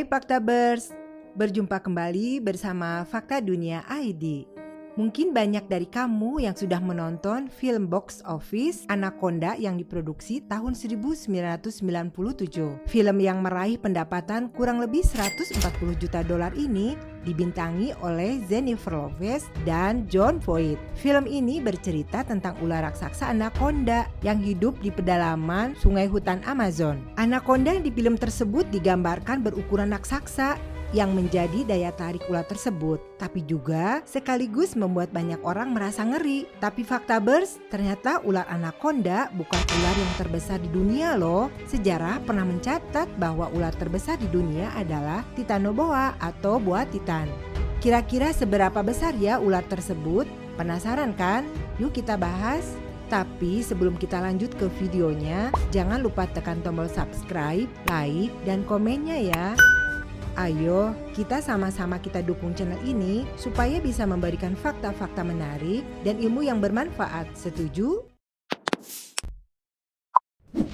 Hai Faktabers, berjumpa kembali bersama Fakta Dunia ID. Mungkin banyak dari kamu yang sudah menonton film box office Anaconda yang diproduksi tahun 1997. Film yang meraih pendapatan kurang lebih 140 juta dolar ini dibintangi oleh Jennifer Lopez dan Jon Voight. Film ini bercerita tentang ular raksasa Anaconda yang hidup di pedalaman sungai hutan Amazon. Anaconda di film tersebut digambarkan berukuran raksasa yang menjadi daya tarik ular tersebut, tapi juga sekaligus membuat banyak orang merasa ngeri. Tapi Faktabers, ternyata ular Anaconda bukan ular yang terbesar di dunia loh. Sejarah pernah mencatat bahwa ular terbesar di dunia adalah Titanoboa atau boa titan. Kira-kira seberapa besar ya ular tersebut? Penasaran kan? Yuk kita bahas. Tapi sebelum kita lanjut ke videonya, jangan lupa tekan tombol subscribe, like, dan komennya ya. Ayo, kita sama-sama kita dukung channel ini supaya bisa memberikan fakta-fakta menarik dan ilmu yang bermanfaat. Setuju?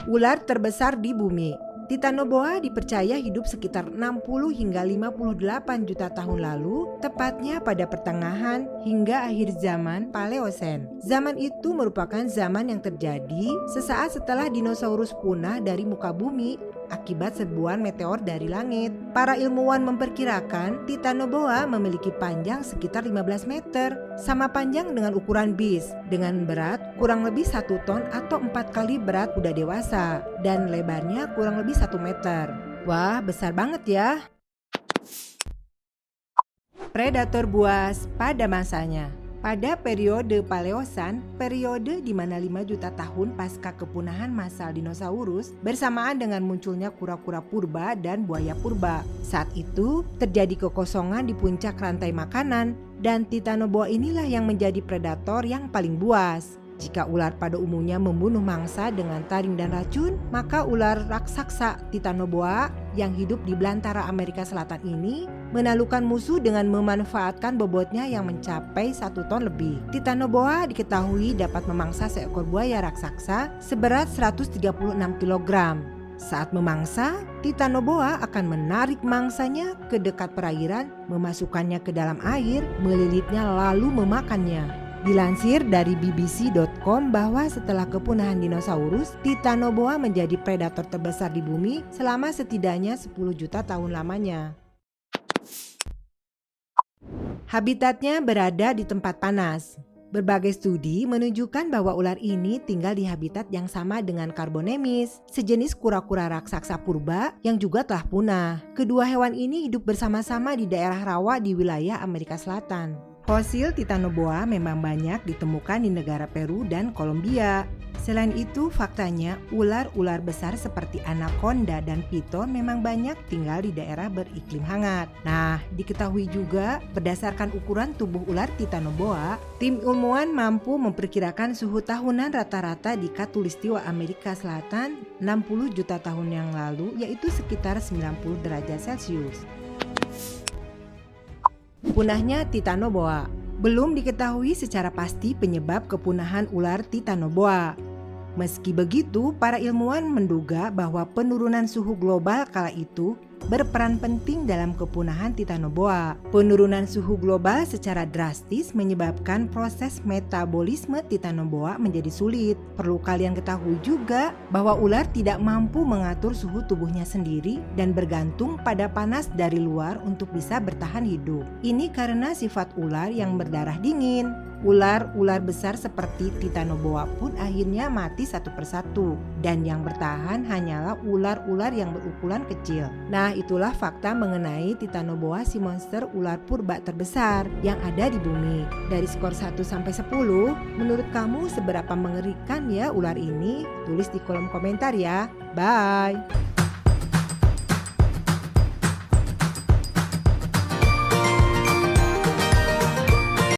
Ular terbesar di bumi. Titanoboa dipercaya hidup sekitar 60 hingga 58 juta tahun lalu, tepatnya pada pertengahan hingga akhir zaman Paleosen. Zaman itu merupakan zaman yang terjadi sesaat setelah dinosaurus punah dari muka bumi akibat serbuan meteor dari langit. Para ilmuwan memperkirakan Titanoboa memiliki panjang sekitar 15 meter, sama panjang dengan ukuran bis, dengan berat kurang lebih 1 ton atau 4 kali berat kuda dewasa, dan lebarnya kurang lebih 1 meter. Wah, besar banget ya. Predator buas pada masanya. Pada periode Paleosan, periode di mana 5 juta tahun pasca kepunahan massal dinosaurus bersamaan dengan munculnya kura-kura purba dan buaya purba. Saat itu terjadi kekosongan di puncak rantai makanan dan Titanoboa inilah yang menjadi predator yang paling buas. Jika ular pada umumnya membunuh mangsa dengan taring dan racun, maka ular raksasa Titanoboa yang hidup di belantara Amerika Selatan ini menaklukkan musuh dengan memanfaatkan bobotnya yang mencapai 1 ton lebih. Titanoboa diketahui dapat memangsa seekor buaya raksasa seberat 136 kg. Saat memangsa, Titanoboa akan menarik mangsanya ke dekat perairan, memasukkannya ke dalam air, melilitnya lalu memakannya. Dilansir dari bbc.com bahwa setelah kepunahan dinosaurus, Titanoboa menjadi predator terbesar di bumi selama setidaknya 10 juta tahun lamanya. Habitatnya berada di tempat panas. Berbagai studi menunjukkan bahwa ular ini tinggal di habitat yang sama dengan Carbonemys, sejenis kura-kura raksasa purba yang juga telah punah. Kedua hewan ini hidup bersama-sama di daerah rawa di wilayah Amerika Selatan. Fosil Titanoboa memang banyak ditemukan di negara Peru dan Kolombia. Selain itu, faktanya ular-ular besar seperti Anaconda dan Piton memang banyak tinggal di daerah beriklim hangat. Nah, diketahui juga berdasarkan ukuran tubuh ular Titanoboa, tim ilmuwan mampu memperkirakan suhu tahunan rata-rata di Khatulistiwa Amerika Selatan 60 juta tahun yang lalu, yaitu sekitar 90 derajat Celcius. Punahnya Titanoboa. Belum diketahui secara pasti penyebab kepunahan ular Titanoboa. Meski begitu, para ilmuwan menduga bahwa penurunan suhu global kala itu berperan penting dalam kepunahan Titanoboa. Penurunan suhu global secara drastis menyebabkan proses metabolisme Titanoboa menjadi sulit. Perlu kalian ketahui juga bahwa ular tidak mampu mengatur suhu tubuhnya sendiri dan bergantung pada panas dari luar untuk bisa bertahan hidup. Ini karena sifat ular yang berdarah dingin. Ular-ular besar seperti Titanoboa pun akhirnya mati satu persatu, dan yang bertahan hanyalah ular-ular yang berukuran kecil. Nah, itulah fakta mengenai Titanoboa, si monster ular purba terbesar yang ada di bumi. Dari skor 1 sampai 10, menurut kamu seberapa mengerikan ya ular ini? Tulis di kolom komentar ya. Bye.